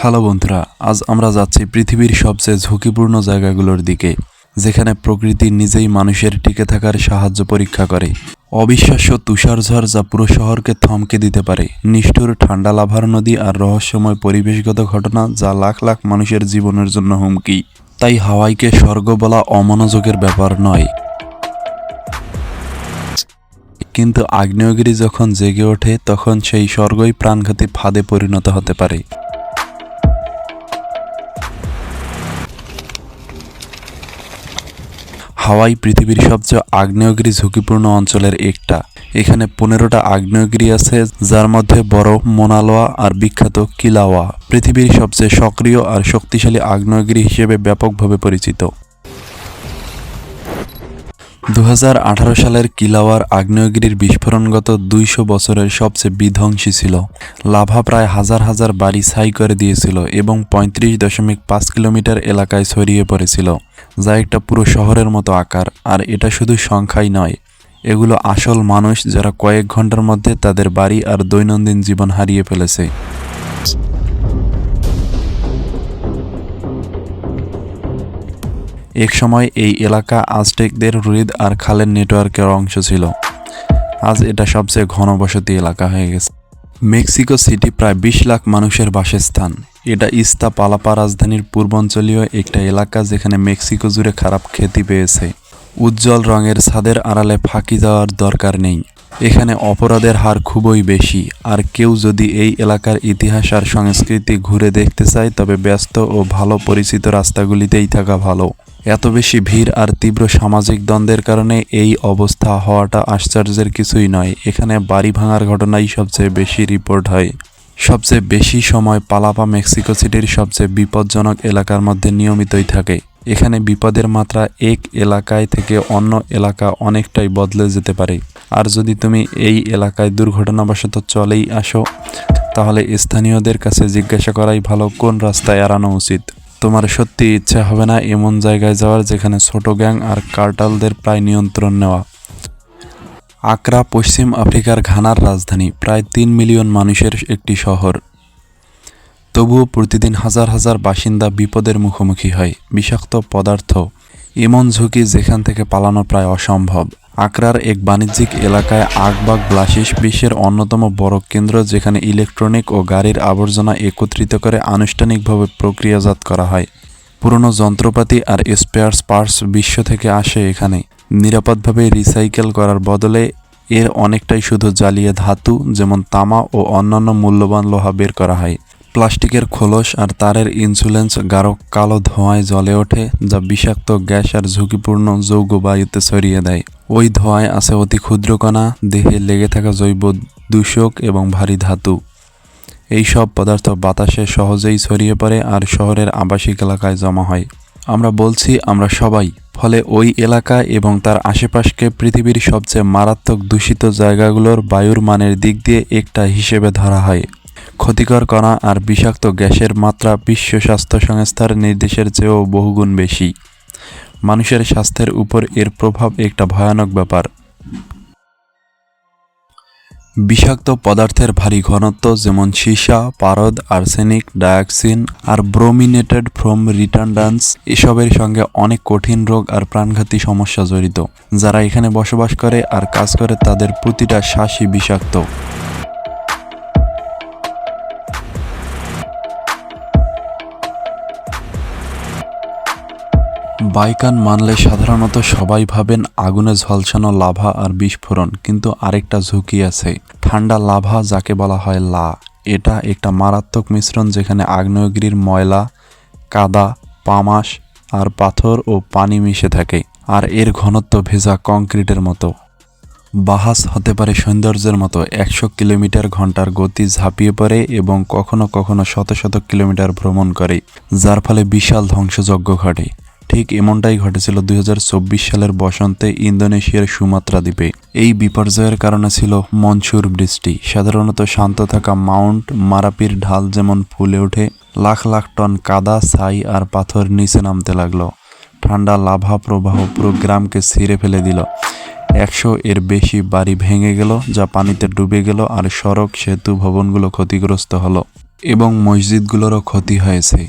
Hello বন্ধুরা, আজ আমরা যাচ্ছি পৃথিবীর সবচেয়ে ঝুঁকিপূর্ণ জায়গাগুলোর দিকে, যেখানে প্রকৃতি নিজেই মানুষের টিকে থাকার সাহায্য পরীক্ষা করে। অবিশ্বাস্য তুষারঝড় যা পুরো শহরকে থমকে দিতে পারে, নিষ্ঠুর ঠান্ডা লাভার নদী আর রহস্যময় পরিবেশগত ঘটনা যা লাখ লাখ মানুষের জীবনের জন্য হুমকি। তাই হাওয়াইকে স্বর্গ বলা অমনোযোগের ব্যাপার নয়, কিন্তু আগ্নেয়গিরি যখন জেগে ওঠে তখন সেই স্বর্গই প্রাণঘাতী ফাঁদে পরিণত হতে পারে। হাওয়াই পৃথিবীর সবচেয়ে আগ্নেয়গিরি ঝুঁকিপূর্ণ অঞ্চলের একটা। এখানে 15টা আগ্নেয়গিরি আছে, যার মধ্যে বড় মোনালোয়া আর বিখ্যাত কিলাওয়া পৃথিবীর সবচেয়ে সক্রিয় আর শক্তিশালী আগ্নেয়গিরি হিসেবে ব্যাপকভাবে পরিচিত। 2018 সালের কিলাওয়ার আগ্নেয়গিরির বিস্ফোরণ গত 200 বছরের সবচেয়ে বিধ্বংসী ছিল। লাভা প্রায় হাজার হাজার বাড়ি ছাই করে দিয়েছিল এবং 35.5 কিলোমিটার এলাকায় ছড়িয়ে পড়েছিল, যা একটা পুরো শহরের মতো আকার। আর এটা শুধু সংখ্যাই নয়, এগুলো আসল মানুষ যারা কয়েক ঘন্টার মধ্যে তাদের বাড়ি আর দৈনন্দিন জীবন হারিয়ে ফেলেছে। এক সময় এই এলাকা আজটেকদের হ্রদ আর খালের নেটওয়ার্কের অংশ ছিল। আজ এটা সবচেয়ে ঘনবসতি এলাকা হয়ে গেছে। মেক্সিকো সিটি প্রায় 20 লাখ মানুষের বাসস্থান। এটা ইস্তাপালাপা রাজধানীর পূর্বাঞ্চলীয় একটা এলাকা, যেখানে মেক্সিকো জুড়ে খারাপ খ্যাতি পেয়েছে। উজ্জ্বল রঙের ছাদের আড়ালে ফাঁকি দেওয়ার দরকার নেই। এখানে অপরাধের হার খুবই বেশি, আর কেউ যদি এই এলাকার ইতিহাস আর সংস্কৃতি ঘুরে দেখতে চায় তবে ব্যস্ত ও ভালো পরিচিত রাস্তাগুলিতেই থাকা ভালো। এত বেশি ভিড় আর তীব্র সামাজিক দ্বন্দ্বের কারণে এই অবস্থা হওয়াটা আশ্চর্যের কিছুই নয়। এখানে বাড়ি ভাঙার ঘটনাই সবচেয়ে বেশি রিপোর্ট হয়। সবচেয়ে বেশি সময় পালাপা মেক্সিকো সিটির সবচেয়ে বিপজ্জনক এলাকার মধ্যে নিয়মিতই থাকে। এখানে বিপদের মাত্রা এক এলাকায় থেকে অন্য এলাকা অনেকটাই বদলে যেতে পারে। আর যদি তুমি এই এলাকায় দুর্ঘটনাবশত চলেই আসো, তাহলে স্থানীয়দের কাছে জিজ্ঞাসা করাই ভালো কোন রাস্তায় এড়ানো উচিত। তোমার সত্যি ইচ্ছা হবে না এমন জায়গায় যাওয়ার যেখানে ছোট গ্যাং আর কার্টেলদের প্রায় নিয়ন্ত্রণ নেওয়া। আকরা পশ্চিম আফ্রিকার ঘানার রাজধানী, প্রায় 3 মিলিয়ন মানুষের একটি শহর। তবুও প্রতিদিন হাজার হাজার বাসিন্দা বিপদের মুখোমুখি হয়। বিষাক্ত পদার্থ, এমন ঝুঁকি যেখান থেকে পালানো প্রায় অসম্ভব। আকরার এক বাণিজ্যিক এলাকায় আগবাগ ব্লাশিস বিশ্বের অন্যতম বড় কেন্দ্র, যেখানে ইলেকট্রনিক ও গাড়ির আবর্জনা একত্রিত করে আনুষ্ঠানিকভাবে প্রক্রিয়াজাত করা হয়। পুরনো যন্ত্রপাতি আর স্পেয়ার পার্টস বিশ্ব থেকে আসে এখানে। নিরাপদভাবে রিসাইকেল করার বদলে এর অনেকটাই শুধু জ্বালিয়ে ধাতু, যেমন তামা ও অন্যান্য মূল্যবান লোহা বের করা হয়। প্লাস্টিকের খোলস আর তারের ইনসুলেন্স গাঢ় কালো ধোঁয়ায় জ্বলে ওঠে, যা বিষাক্ত গ্যাস আর ঝুঁকিপূর্ণ যৌগ বায়ুতে ছড়িয়ে দেয়। ওই ধোঁয়ায় আছে অতি ক্ষুদ্র কণা, দেহে লেগে থাকা জৈব দূষক এবং ভারী ধাতু। এই সব পদার্থ বাতাসে সহজেই ছড়িয়ে পড়ে আর শহরের আবাসিক এলাকায় জমা হয়। আমরা বলছি আমরা সবাই। ফলে ওই এলাকা এবং তার আশেপাশকে পৃথিবীর সবচেয়ে মারাত্মক দূষিত জায়গাগুলোর বায়ুর মানের দিক দিয়ে একটা হিসেবে ধরা হয়। ক্ষতিকর কণা আর বিষাক্ত গ্যাসের মাত্রা বিশ্ব স্বাস্থ্য সংস্থার নির্দেশের চেয়েও বহুগুণ বেশি। মানুষের স্বাস্থ্যের উপর এর প্রভাব একটা ভয়ানক ব্যাপার। বিষাক্ত পদার্থের ভারী ঘনত্ব, যেমন সীসা, পারদ, arsenic, dioxin R brominated from রিটার্ডান্স, এসবের সঙ্গে অনেক কঠিন রোগ আর প্রাণঘাতী সমস্যা জড়িত। যারা এখানে বসবাস করে আর কাজ করে তাদের প্রতিটা শ্বাসই বিষাক্ত। বাইকান মানলে সাধারণত সবাই ভাবেন আগুনে ঝলসানো লাভা আর বিস্ফোরণ, কিন্তু আরেকটা ঝুঁকি আছে। ঠান্ডা লাভা, যাকে বলা হয় লা, এটা একটা মারাত্মক মিশ্রণ যেখানে আগ্নেয়গিরির ময়লা, কাদা, পামাস আর পাথর ও পানি মিশে থাকে। আর এর ঘনত্ব ভেজা কংক্রিটের মতো। বাহাস হতে পারে সৌন্দর্যের মতো। 100 কিলোমিটার ঘন্টার গতি ঝাঁপিয়ে পড়ে এবং কখনো কখনো শত শত কিলোমিটার ভ্রমণ করে, যার ফলে বিশাল ধ্বংসযজ্ঞ ঘটে। ঠিক এমনটাই ঘটেছিল 2024 সালের বসন্তে ইন্দোনেশিয়ার সুমাত্রা দ্বীপে। এই বিপর্যয়ের কারণে ছিল মনসুর বৃষ্টি। সাধারণত শান্ত থাকা মাউন্ট মারাপির ঢাল যেমন ফুলে ওঠে, লাখ লাখ টন কাদা, ছাই আর পাথর নিচে নামতে লাগলো। ঠান্ডা লাভা প্রবাহ পুরো গ্রামকে ছিঁড়ে ফেলে দিল। 100 এর বেশি বাড়ি ভেঙে গেল, যা পানিতে ডুবে গেল, আর সড়ক, সেতু, ভবনগুলো ক্ষতিগ্রস্ত হলো। এবং মসজিদগুলোরও ক্ষতি হয়েছে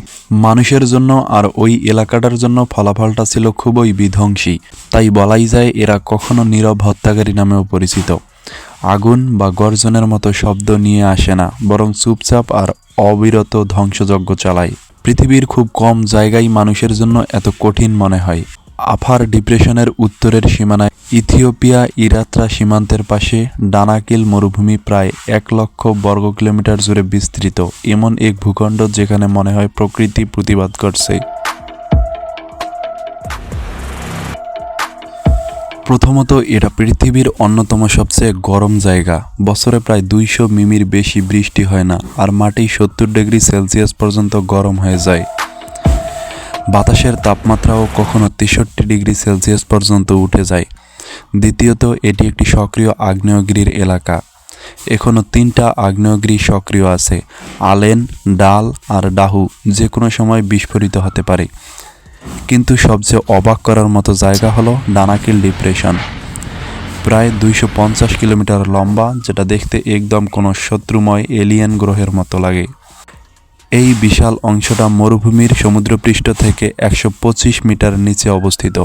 মানুষের জন্য, আর ওই এলাকাটার জন্য ফলাফলটা ছিল খুবই বিধ্বংসী। তাই বলাই যায় এরা কখনো নীরব হত্যাকারী নামেও পরিচিত। আগুন বা গর্জনের মতো শব্দ নিয়ে আসে না, বরং চুপচাপ আর অবিরত ধ্বংসযজ্ঞ চালায়। পৃথিবীর খুব কম জায়গায় মানুষের জন্য এত কঠিন মনে হয়। আফার ডিপ্রেশনের উত্তরের সীমানায় ইথিওপিয়া ইরাত্রা সীমান্তের পাশে ডানাকিল মরুভূমি প্রায় 1,00,000 বর্গ কিলোমিটার জুড়ে বিস্তৃত এমন এক ভূখণ্ড যেখানে মনে হয় প্রকৃতি প্রতিবাদ করছে। প্রথমত, এটা পৃথিবীর অন্যতম সবচেয়ে গরম জায়গা। বছরে প্রায় 200 মিমির বেশি বৃষ্টি হয় না, আর মাটি 70 ডিগ্রি সেলসিয়াস পর্যন্ত গরম হয়ে যায়। বাতাসের তাপমাত্রাও কখনো 63 ডিগ্রি সেলসিয়াস পর্যন্ত উঠে যায়। দ্বিতীয়ত, এটি একটি সক্রিয় আগ্নেয়গিরির এলাকা। এখনও 3টা আগ্নেয়গিরি সক্রিয় আছে, আলেন, ডাল আর ডাহু, যে কোনো সময় বিস্ফোরিত হতে পারে। কিন্তু সবচেয়ে অবাক করার মতো জায়গা হলো ডানাকিল ডিপ্রেশন। প্রায় 250 কিলোমিটার লম্বা, যেটা দেখতে একদম কোনো শত্রুময় এলিয়েন গ্রহের মতো লাগে। এই বিশাল অংশটা মরুভূমির সমুদ্রপৃষ্ঠ থেকে 125 মিটার নিচে অবস্থিত।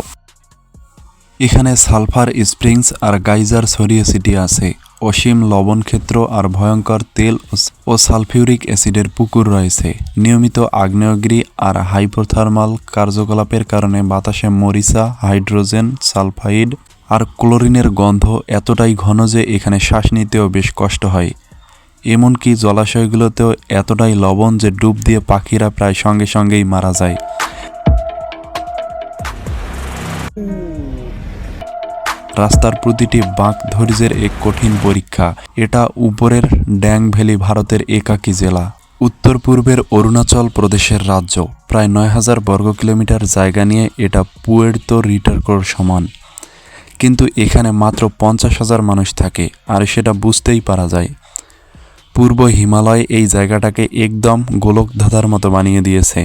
এখানে সালফার স্প্রিংস আর গাইজার ছড়িয়ে ছিটিয়ে আছে। অসীম লবণ ক্ষেত্র আর ভয়ঙ্কর তেল ও সালফিউরিক অ্যাসিডের পুকুর রয়েছে। নিয়মিত আগ্নেয়গিরি আর হাইপোথার্মাল কার্যকলাপের কারণে বাতাসে মরিচা, হাইড্রোজেন সালফাইড আর ক্লোরিনের গন্ধ এতটাই ঘন যে এখানে শ্বাস নিতেও বেশ কষ্ট হয়। এমনকি জলাশয়গুলোতেও এতটাই লবণ যে ডুব দিয়ে পাখিরা প্রায় সঙ্গে সঙ্গেই মারা যায়। রাস্তার প্রতিটি বাঁক ধৈর্যের এক কঠিন পরীক্ষা। এটা উপরের ড্যাং ভ্যালি ভারতের একাকী জেলা, উত্তর পূর্বের অরুণাচল প্রদেশের রাজ্য। প্রায় 9,000 বর্গ কিলোমিটার জায়গা নিয়ে এটা পুয়ের্তো রিটার্কোর সমান। কিন্তু এখানে মাত্র 50,000 মানুষ থাকে, আর সেটা বুঝতেই পারা যায়। পূর্ব হিমালয় এই জায়গাটাকে একদম গোলকধাঁধার মতো বানিয়ে দিয়েছে।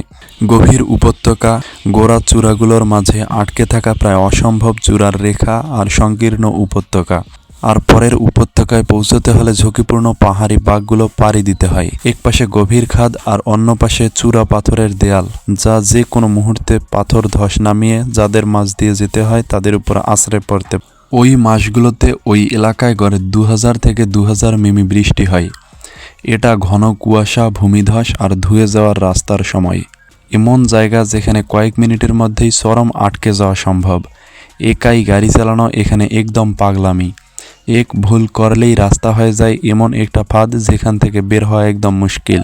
গভীর উপত্যকা, গোড়া চূড়াগুলোর মাঝে আটকে থাকা প্রায় অসম্ভব চূড়ার রেখা আর সংকীর্ণ উপত্যকা। আর পরের উপত্যকায় পৌঁছতে হলে ঝুঁকিপূর্ণ পাহাড়ি বাঁকগুলো পাড়ি দিতে হয়। এক পাশে গভীর খাদ আর অন্য পাশে চূড়া পাথরের দেয়াল, যা যে কোনো মুহূর্তে পাথর ধস নামিয়ে যাদের মাঝ দিয়ে যেতে হয় তাদের উপর আছড়ে পড়তে। ওই মাসগুলোতে ওই এলাকায় গড়ে 2000 থেকে 2000 মিমি বৃষ্টি হয়। এটা ঘন কুয়াশা, ভূমিধস আর ধুয়ে যাওয়ার রাস্তার সময়। এমন জায়গা যেখানে কয়েক মিনিটের মধ্যেই চরম আটকে যাওয়া সম্ভব। একাই গাড়ি চালানো এখানে একদম পাগলামি। এক ভুল করলেই রাস্তা হয়ে যায় এমন একটা ফাঁদ যেখান থেকে বের হওয়া একদম মুশকিল।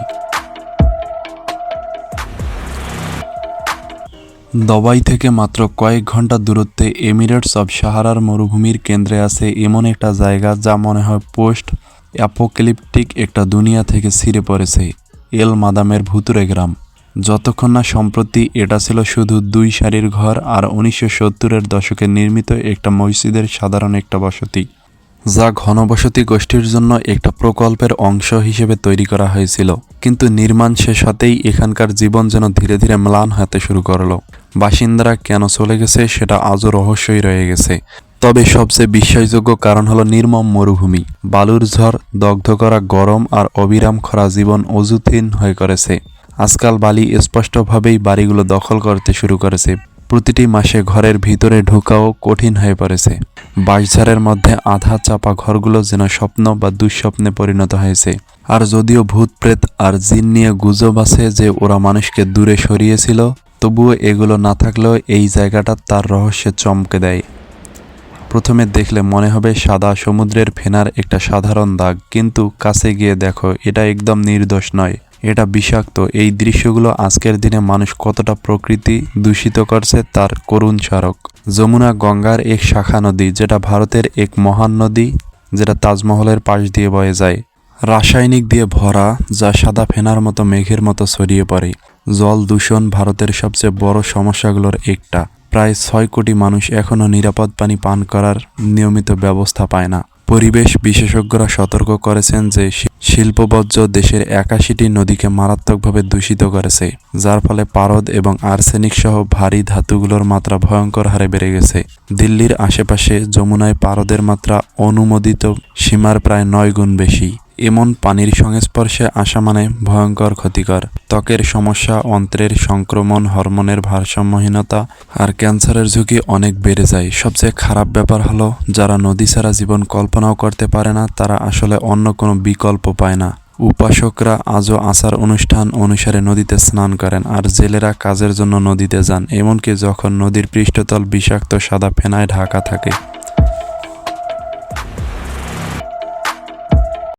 দবাই থেকে মাত্র কয়েক ঘন্টা দূরত্বে এমিরেটস অব সাহারার মরুভূমির কেন্দ্রে আছে এমন একটা জায়গা যা মনে হয় পোস্ট অ্যাপোক্যালিপটিক একটা দুনিয়া থেকে ছিঁড়ে পড়েছে। এল মাদামের ভুতুরে গ্রাম। যতক্ষণ না সম্প্রতি এটা ছিল শুধু 2 সারির ঘর আর 1970-এর দশকে নির্মিত একটা মসজিদের সাধারণ একটা বসতি, যা ঘনবসতি গোষ্ঠীর জন্য একটা প্রকল্পের অংশ হিসেবে তৈরি করা হয়েছিল। কিন্তু নির্মাণ শেষ হতেই এখানকার জীবন যেন ধীরে ধীরে ম্লান হতে শুরু করলো। বাসিন্দারা কেন চলে গেছে সেটা আজও রহস্যই রয়ে গেছে। তবে সবচেয়ে বিশ্বাসযোগ্য কারণ হলো নির্মম মরুভূমি, বালুর ঝড়, দগ্ধ করা গরম আর অবিরাম খরা জীবন অযুথীন হয়ে করেছে। আজকাল বালি স্পষ্টভাবেই বাড়িগুলো দখল করতে শুরু করেছে। প্রতিটি মাসে ঘরের ভিতরে ঢোকাও কঠিন হয়ে পড়েছে। বাঁশঝাড়ের মধ্যে আধা চাপা ঘরগুলো যেন স্বপ্ন বা দুঃস্বপ্নে পরিণত হয়েছে। আর যদিও ভূত প্রেত আর জিন নিয়ে গুজব আছে যে ওরা মানুষকে দূরে সরিয়েছিল, তবুও এগুলো না থাকলেও এই জায়গাটা তার রহস্যে চমকে দেয়। প্রথমে দেখলে মনে হবে সাদা সমুদ্রের ফেনার একটা সাধারণ দাগ, কিন্তু কাছে গিয়ে দেখো এটা একদম নির্দোষ নয়, এটা বিষাক্ত। এই দৃশ্যগুলো আজকের দিনে মানুষ কতটা প্রকৃতি দূষিত করছে তার করুণ স্মারক। যমুনা গঙ্গার এক শাখা নদী, যেটা ভারতের এক মহান নদী, যেটা তাজমহলের পাশ দিয়ে বয়ে যায়। রাসায়নিক দিয়ে ভরা, যা সাদা ফেনার মতো মেঘের মতো ছড়িয়ে পড়ে। জল দূষণ ভারতের সবচেয়ে বড় সমস্যাগুলোর একটা। প্রায় 6 কোটি মানুষ এখনও নিরাপদ পানি পান করার নিয়মিত ব্যবস্থা পায় না। পরিবেশ বিশেষজ্ঞরা সতর্ক করেছেন যে শিল্পবর্জ্য দেশের 81টি নদীকে মারাত্মকভাবে দূষিত করেছে, যার ফলে পারদ এবং আর্সেনিক সহ ভারী ধাতুগুলোর মাত্রা ভয়ঙ্কর হারে বেড়ে গেছে। দিল্লির আশেপাশে যমুনায় পারদের মাত্রা অনুমোদিত সীমার প্রায় 9 গুণ বেশি। এমন পানির সংস্পর্শে আসা মানে ভয়ঙ্কর ক্ষতিকর। ত্বকের সমস্যা, অন্ত্রের সংক্রমণ, হরমোনের ভারসাম্যহীনতা আর ক্যান্সারের ঝুঁকি অনেক বেড়ে যায়। সবচেয়ে খারাপ ব্যাপার হলো, যারা নদী ছাড়া জীবন কল্পনাও করতে পারে না, তারা আসলে অন্য কোনো বিকল্প পায় না। উপাসকরা আজও আচার অনুষ্ঠান অনুসারে নদীতে স্নান করেন, আর জেলেরা কাজের জন্য নদীতে যান, এমনকি যখন নদীর পৃষ্ঠতল বিষাক্ত সাদা ফেনায় ঢাকা থাকে।